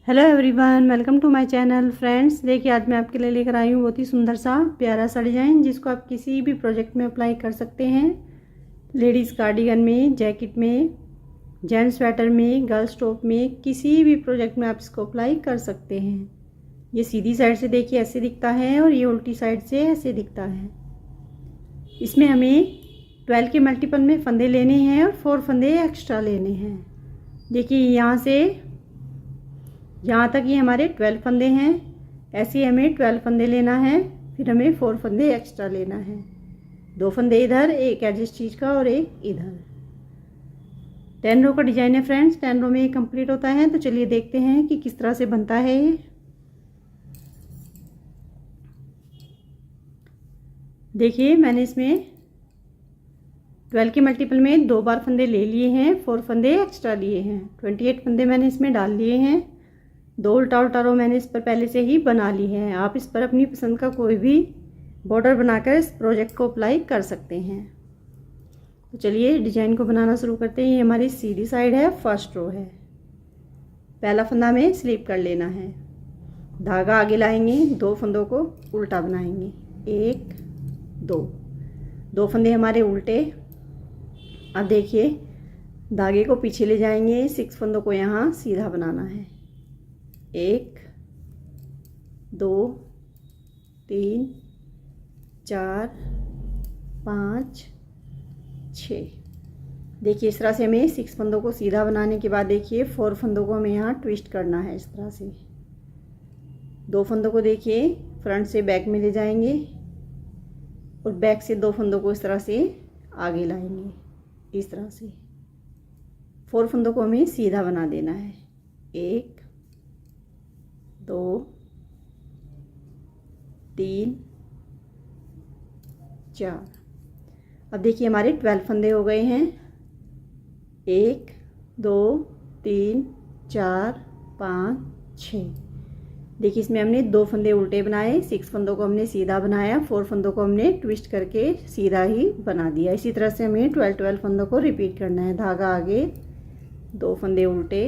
Hello everyone, welcome to my channel. Friends, देखिए आज मैं आपके लिए लेकर आई हूँ बहुत ही सुंदर सा प्यारा सा डिज़ाइन, जिसको आप किसी भी प्रोजेक्ट में अप्लाई कर सकते हैं। लेडीज़ कार्डिगन में, जैकेट में, जेंट्स स्वेटर में, गर्ल्स टॉप में, किसी भी प्रोजेक्ट में आप इसको अप्लाई कर सकते हैं। ये सीधी साइड से देखिए ऐसे दिखता है और ये उल्टी साइड से ऐसे दिखता है। इसमें हमें 12 के मल्टीपल में फंदे लेने हैं और 4 फंदे एक्स्ट्रा लेने हैं। देखिए यहाँ से यहाँ तक ये हमारे 12 फंदे हैं। ऐसे ही हमें 12 फंदे लेना है, फिर हमें 4 फंदे एक्स्ट्रा लेना है। 2 फंदे इधर, एक एज स्टिच का और एक इधर। 10 रो का डिजाइन है फ्रेंड्स, 10 रो में ये कंप्लीट होता है। तो चलिए देखते हैं कि किस तरह से बनता है ये। देखिए मैंने इसमें 12 के मल्टीपल में 2 बार फंदे ले लिए हैं, 4 फंदे एक्स्ट्रा लिए हैं। 28 फंदे मैंने इसमें डाल लिए हैं। 2 उल्टा उल्टा रो मैंने इस पर पहले से ही बना ली है। आप इस पर अपनी पसंद का कोई भी बॉर्डर बनाकर इस प्रोजेक्ट को अप्लाई कर सकते हैं। तो चलिए डिजाइन को बनाना शुरू करते हैं। ये हमारी सीधी साइड है, फर्स्ट रो है। पहला फंदा हमें स्लिप कर लेना है, धागा आगे लाएंगे, 2 फंदों को उल्टा बनाएंगे, 1 2 फंदे हमारे उल्टे। अब देखिए धागे को पीछे ले जाएंगे, 6 फंदों को यहाँ सीधा बनाना है, 1 2 3 4 5 6। देखिए इस तरह से हमें 6 फंदों को सीधा बनाने के बाद देखिए 4 फंदों को हमें यहाँ ट्विस्ट करना है इस तरह से। 2 फंदों को देखिए फ्रंट से बैक में ले जाएंगे और बैक से 2 फंदों को इस तरह से आगे लाएंगे, इस तरह से। 4 फंदों को हमें सीधा बना देना है, 1 2 3 4। अब देखिए हमारे 12 फंदे हो गए हैं, 1 2 3 4 5 6। देखिए इसमें हमने 2 फंदे उल्टे बनाए, 6 फंदों को हमने सीधा बनाया, 4 फंदों को हमने ट्विस्ट करके सीधा ही बना दिया। इसी तरह से हमें 12 फंदों को रिपीट करना है। धागा आगे, 2 फंदे उल्टे,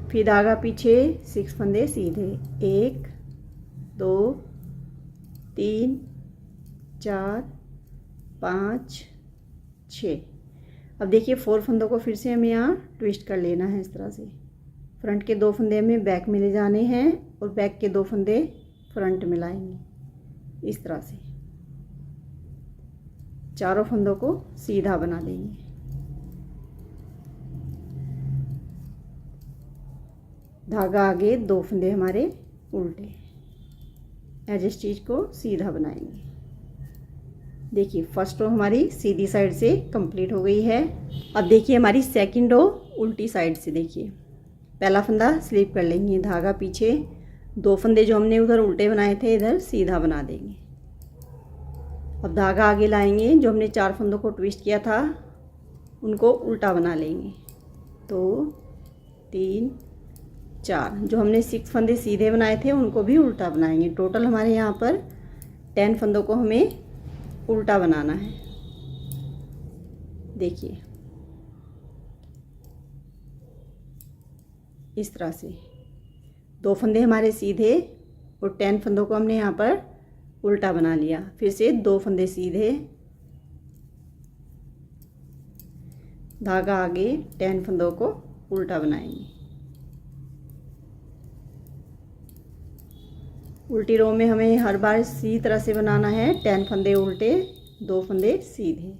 फिर धागा पीछे, 6 फंदे सीधे, 1 2 3 4 5 6। अब देखिए 4 फंदों को फिर से हमें यहाँ ट्विस्ट कर लेना है इस तरह से। फ्रंट के 2 फंदे हमें बैक में ले जाने हैं और बैक के 2 फंदे फ्रंट में लाएंगे, इस तरह से। चारों फंदों को सीधा बना देंगे। धागा आगे, 2 फंदे हमारे उल्टे, एज स्टिच को सीधा बनाएंगे। देखिए फर्स्ट रो हमारी सीधी साइड से कंप्लीट हो गई है। अब देखिए हमारी सेकंड रो उल्टी साइड से। देखिए पहला फंदा स्लिप कर लेंगे, धागा पीछे, 2 फंदे जो हमने उधर उल्टे बनाए थे इधर सीधा बना देंगे। अब धागा आगे लाएंगे, जो हमने 4 फंदों को ट्विस्ट किया था उनको उल्टा बना लेंगे, 2 3 4। जो हमने 6 फंदे सीधे बनाए थे उनको भी उल्टा बनाएंगे। टोटल हमारे यहाँ पर 10 फंदों को हमें उल्टा बनाना है। देखिए इस तरह से 2 फंदे हमारे सीधे और 10 फंदों को हमने यहाँ पर उल्टा बना लिया। फिर से 2 फंदे सीधे, धागा आगे, 10 फंदों को उल्टा बनाएंगे। उल्टी रो में हमें हर बार इसी तरह से बनाना है, 10 फंदे उल्टे, 2 फंदे सीधे।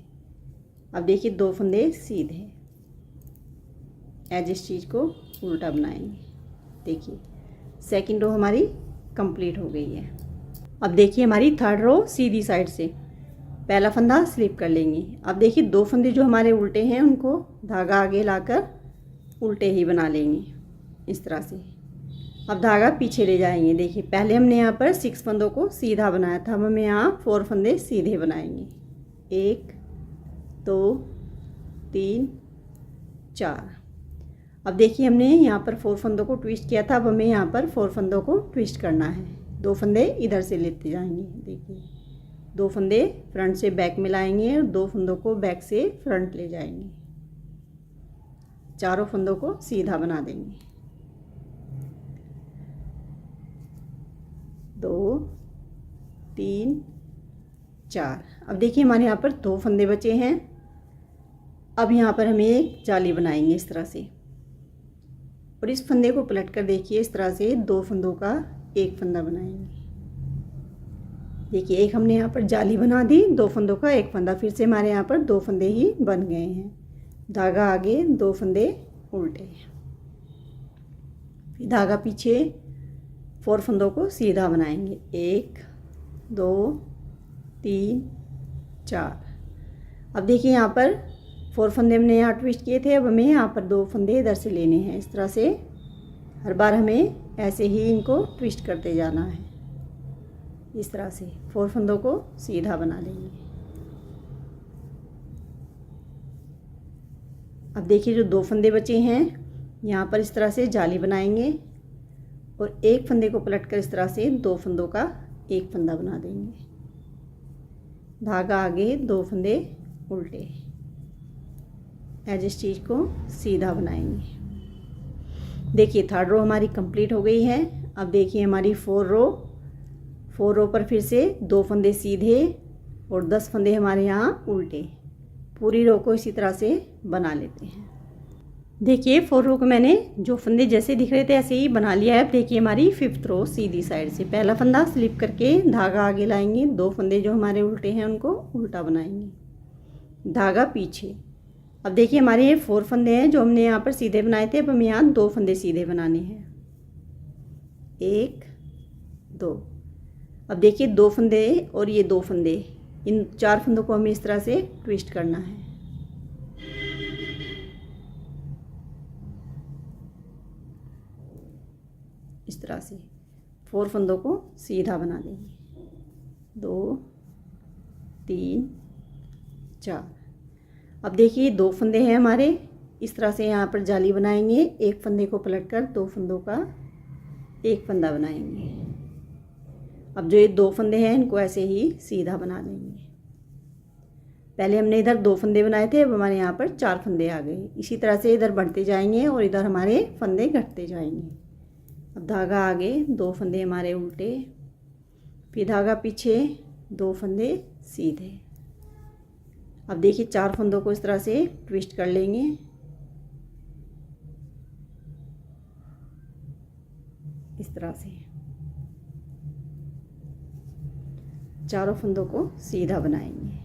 अब देखिए 2 फंदे सीधे, एज स्टिच को उल्टा बनाएंगे। देखिए सेकंड रो हमारी कंप्लीट हो गई है। अब देखिए हमारी थर्ड रो सीधी साइड से। पहला फंदा स्लिप कर लेंगे। अब देखिए 2 फंदे जो हमारे उल्टे हैं उनको धागा आगे लाकर उल्टे ही बना लेंगे, इस तरह से। अब धागा पीछे ले जाएंगे। देखिए पहले हमने यहाँ पर 6 फंदों को सीधा बनाया था, अब हमें यहाँ 4 फंदे सीधे बनाएंगे, 1 2 3 4। अब देखिए हमने यहाँ पर 4 फंदों को ट्विस्ट किया था, अब हमें यहाँ पर 4 फंदों को ट्विस्ट करना है। 2 फंदे इधर से लेते जाएंगे। देखिए 2 फंदे फ्रंट से बैक में लाएंगे और 2 फंदों को बैक से फ्रंट ले जाएंगे। चारों फंदों को सीधा बना देंगे। 2 3 4। अब देखिए हमारे यहाँ पर 2 फंदे बचे हैं। अब यहाँ पर हमें एक जाली बनाएंगे इस तरह से, और इस फंदे को पलट कर देखिए इस तरह से 2 फंदों का एक फंदा बनाएंगे। देखिए एक हमने यहाँ पर जाली बना दी, 2 फंदों का एक फंदा, फिर से हमारे यहाँ पर 2 फंदे ही बन गए हैं। धागा आगे, 2 फंदे उल्टे, फिर धागा पीछे, 4 फंदों को सीधा बनाएंगे। 1 2 3 4। अब देखिए यहाँ पर 4 फंदे हमने यहाँ ट्विस्ट किए थे। अब हमें यहाँ पर 2 फंदे इधर से लेने हैं। इस तरह से हर बार हमें ऐसे ही इनको ट्विस्ट करते जाना है। इस तरह से 4 फंदों को सीधा बना लेंगे। अब देखिए जो 2 फंदे बचे हैं यहाँ पर इस तरह से जाली बनाएंगे, और एक फंदे को पलटकर इस तरह से 2 फंदों का एक फंदा बना देंगे। धागा आगे, 2 फंदे उल्टे, इस चीज़ को सीधा बनाएंगे। देखिए 3rd रो हमारी कंप्लीट हो गई है। अब देखिए हमारी 4 रो पर फिर से 2 फंदे सीधे और 10 फंदे हमारे यहाँ उल्टे। पूरी रो को इसी तरह से बना लेते हैं। देखिए 4 रो को मैंने जो फंदे जैसे दिख रहे थे ऐसे ही बना लिया है। अब देखिए हमारी 5th रो सीधी साइड से पहला फंदा स्लिप करके धागा आगे लाएंगे, 2 फंदे जो हमारे उल्टे हैं उनको उल्टा बनाएंगे, धागा पीछे। अब देखिए हमारे ये 4 फंदे हैं जो हमने यहाँ पर सीधे बनाए थे। अब हमें यहाँ 2 फंदे सीधे बनाने हैं, 1 2। अब देखिए 2 फंदे और ये 2 फंदे, इन 4 फंदों को हमें इस तरह से ट्विस्ट करना है। इस तरह से 4 फंदों को सीधा बना देंगे, 2 3 4। अब देखिए 2 फंदे हैं हमारे, इस तरह से यहाँ पर जाली बनाएंगे। एक फंदे को पलटकर 2 फंदों का एक फंदा बनाएंगे। अब जो ये 2 फंदे हैं इनको ऐसे ही सीधा बना लेंगे। पहले हमने इधर 2 फंदे बनाए थे, अब हमारे यहाँ पर 4 फंदे आ गए। इसी तरह से इधर बढ़ते जाएंगे और इधर हमारे फंदे घटते जाएंगे। अब धागा आगे, 2 फंदे हमारे उल्टे, फिर धागा पीछे, 2 फंदे सीधे। अब देखिए 4 फंदों को इस तरह से ट्विस्ट कर लेंगे। इस तरह से चारों फंदों को सीधा बनाएंगे।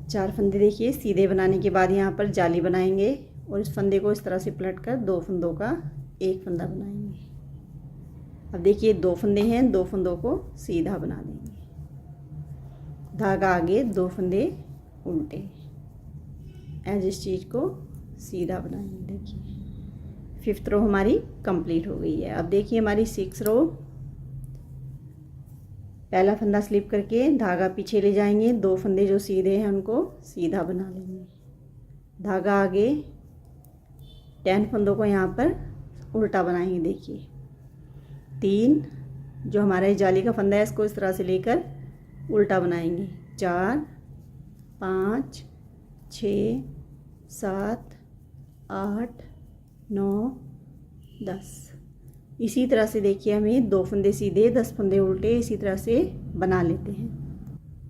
4 फंदे देखिए सीधे बनाने के बाद यहाँ पर जाली बनाएंगे, और इस फंदे को इस तरह से पलटकर 2 फंदों का एक फंदा बनाएंगे। अब देखिए 2 फंदे हैं, 2 फंदों को सीधा बना देंगे। धागा आगे, 2 फंदे उल्टे, इस चीज़ को सीधा बनाएंगे। देखिए 5th रो हमारी कंप्लीट हो गई है। अब देखिए हमारी 6 रो, पहला फंदा स्लिप करके धागा पीछे ले जाएंगे, 2 फंदे जो सीधे हैं उनको सीधा बना लेंगे। धागा आगे, 10 फंदों को यहाँ पर उल्टा बनाएंगे। देखिए 3 जो हमारा जाली का फंदा है इसको इस तरह से लेकर उल्टा बनाएंगे। 4 5 6 7 8 9 10। इसी तरह से देखिए हमें 2 फंदे सीधे, 10 फंदे उल्टे इसी तरह से बना लेते हैं।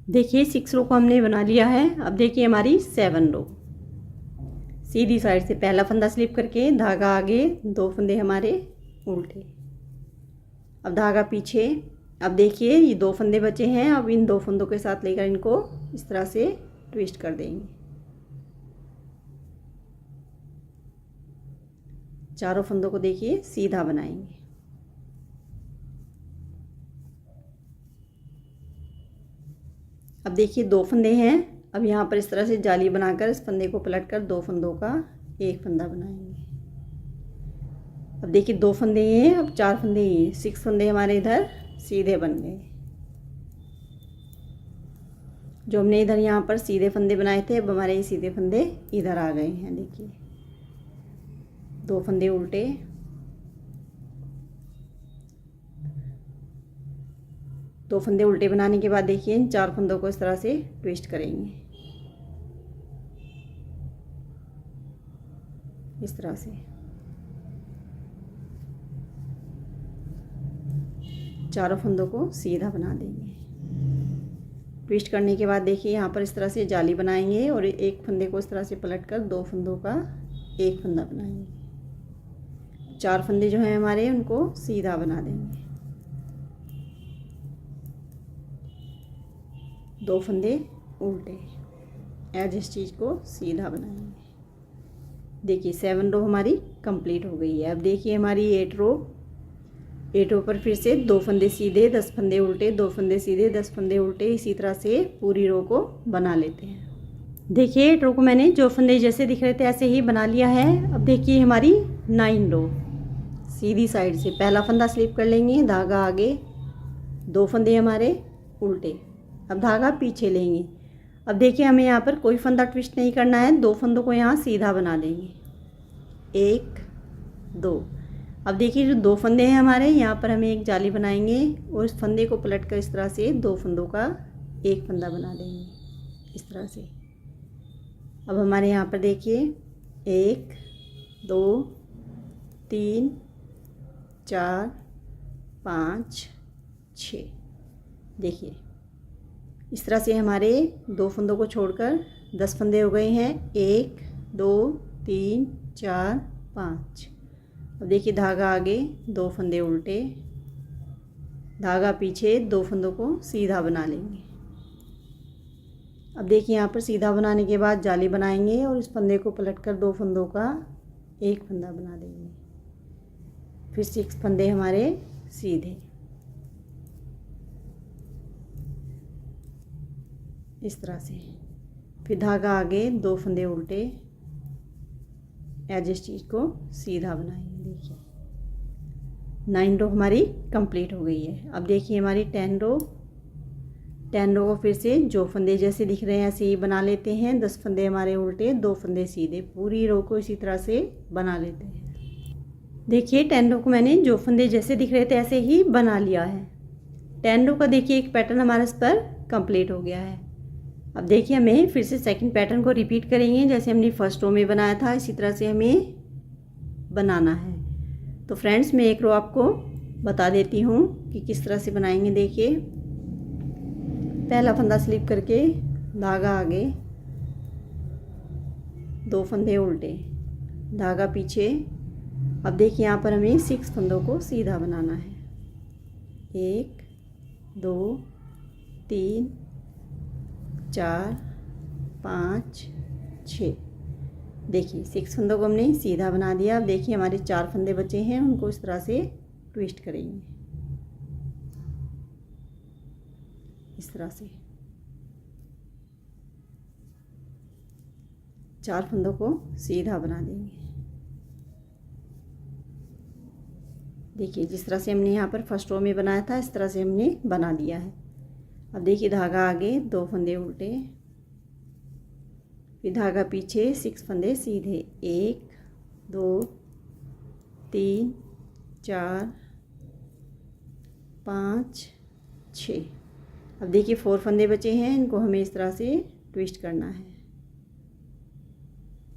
देखिए 6 रो को हमने बना लिया है। अब देखिए हमारी 7 रो, सीधी साइड से पहला फंदा स्लिप करके धागा आगे, 2 फंदे हमारे उल्टे, अब धागा पीछे। अब देखिए ये 2 फंदे बचे हैं, अब इन 2 फंदों के साथ लेकर इनको इस तरह से ट्विस्ट कर देंगे। चारों फंदों को देखिए सीधा बनाएंगे। अब देखिए 2 फंदे हैं, अब यहाँ पर इस तरह से जाली बनाकर इस फंदे को पलटकर 2 फंदों का एक फंदा बनाएंगे। अब देखिए 2 फंदे हैं, अब 4 फंदे हैं, 6 फंदे हमारे इधर सीधे बन गए। जो हमने इधर यहाँ पर सीधे फंदे बनाए थे अब हमारे ये सीधे फंदे इधर आ गए हैं। देखिए 2 फंदे उल्टे, दो फंदे उल्टे बनाने के बाद देखिए इन 4 फंदों को इस तरह से ट्विस्ट करेंगे, इस तरह से। चारों फंदों को सीधा बना देंगे। ट्विस्ट करने के बाद देखिए यहाँ पर इस तरह से जाली बनाएंगे और एक फंदे को इस तरह से पलटकर 2 फंदों का एक फंदा बनाएंगे। 4 फंदे जो हैं हमारे उनको सीधा बना देंगे। 2 फंदे उल्टे, एज इस चीज़ को सीधा बनाएंगे। देखिए 7 रो हमारी कंप्लीट हो गई है। अब देखिए हमारी 8 रो पर फिर से 2 फंदे सीधे, 10 फंदे उल्टे, 2 फंदे सीधे, 10 फंदे उल्टे, इसी तरह से पूरी रो को बना लेते हैं। देखिए 8 रो को मैंने जो फंदे जैसे दिख रहे थे ऐसे ही बना लिया है। अब देखिए हमारी 9 रो सीधी साइड से पहला फंदा स्लिप कर लेंगे, धागा आगे, 2 फंदे हमारे उल्टे, अब धागा पीछे लेंगे। अब देखिए हमें यहाँ पर कोई फंदा ट्विस्ट नहीं करना है, 2 फंदों को यहाँ सीधा बना देंगे, 1 2। अब देखिए जो 2 फंदे हैं हमारे, यहाँ पर हमें एक जाली बनाएंगे और इस फंदे को पलट कर इस तरह से 2 फंदों का एक फंदा बना देंगे, इस तरह से। अब हमारे यहाँ पर देखिए 1 2 3 4 5 6। देखिए इस तरह से हमारे 2 फंदों को छोड़कर 10 फंदे हो गए हैं, 1 2 3 4 5। अब देखिए धागा आगे, 2 फंदे उल्टे, धागा पीछे, 2 फंदों को सीधा बना लेंगे। अब देखिए यहाँ पर सीधा बनाने के बाद जाली बनाएंगे और इस फंदे को पलटकर 2 फंदों का एक फंदा बना देंगे। फिर 6 फंदे हमारे सीधे, इस तरह से। फिर धागा आगे, 2 फंदे उल्टे, एज इस चीज़ को सीधा बनाएंगे। देखिए 9 रो हमारी कंप्लीट हो गई है। अब देखिए हमारी 10 रो को फिर से जो फंदे जैसे दिख रहे हैं ऐसे ही बना लेते हैं। 10 फंदे हमारे उल्टे, 2 फंदे सीधे, पूरी रो को इसी तरह से बना लेते हैं। देखिए 10 रो को मैंने जो फंदे जैसे दिख रहे थे ऐसे ही बना लिया है। 10 रो का देखिए एक पैटर्न हमारे इस पर कंप्लीट हो गया है। अब देखिए हमें फिर से सेकंड पैटर्न को रिपीट करेंगे, जैसे हमने फर्स्ट रो में बनाया था इसी तरह से हमें बनाना है। तो फ्रेंड्स मैं एक रो आपको बता देती हूँ कि किस तरह से बनाएंगे। देखिए पहला फंदा स्लिप करके, धागा आगे, 2 फंदे उल्टे, धागा पीछे। अब देखिए यहाँ पर हमें 6 फंदों को सीधा बनाना है, 1 2 3 4 5 6। देखिए 6 फंदों को हमने सीधा बना दिया। अब देखिए हमारे 4 फंदे बचे हैं, उनको इस तरह से ट्विस्ट करेंगे, इस तरह से। 4 फंदों को सीधा बना देंगे। देखिए जिस तरह से हमने यहाँ पर फर्स्ट रो में बनाया था इस तरह से हमने बना दिया है। अब देखिए धागा आगे, 2 फंदे उल्टे, फिर धागा पीछे, 6 फंदे सीधे, 1 2 3 4 5 6। अब देखिए 4 फंदे बचे हैं, इनको हमें इस तरह से ट्विस्ट करना है,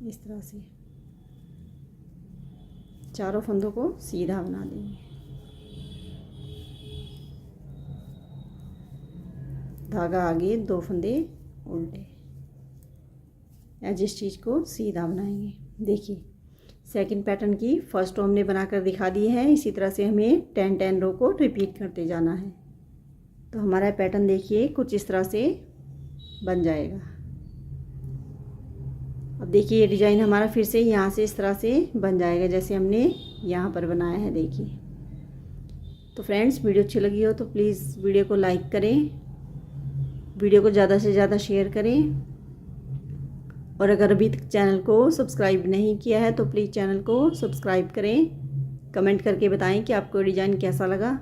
इस तरह से। चारों फंदों को सीधा बना देंगे, धागा आगे, 2 फंदे उल्टे, जिस चीज़ को सीधा बनाएंगे। देखिए सेकंड पैटर्न की फर्स्ट रो हमने बनाकर दिखा दी है। इसी तरह से हमें 10 रो को रिपीट करते जाना है। तो हमारा पैटर्न देखिए कुछ इस तरह से बन जाएगा। अब देखिए ये डिज़ाइन हमारा फिर से यहाँ से इस तरह से बन जाएगा जैसे हमने यहाँ पर बनाया है। देखिए तो फ्रेंड्स वीडियो अच्छी लगी हो तो प्लीज़ वीडियो को लाइक करें, वीडियो को ज़्यादा से ज़्यादा शेयर करें, और अगर अभी तक चैनल को सब्सक्राइब नहीं किया है तो प्लीज़ चैनल को सब्सक्राइब करें। कमेंट करके बताएं कि आपको डिज़ाइन कैसा लगा।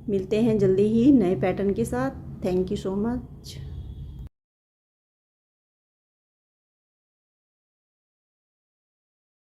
मिलते हैं जल्दी ही नए पैटर्न के साथ। Thank you so much.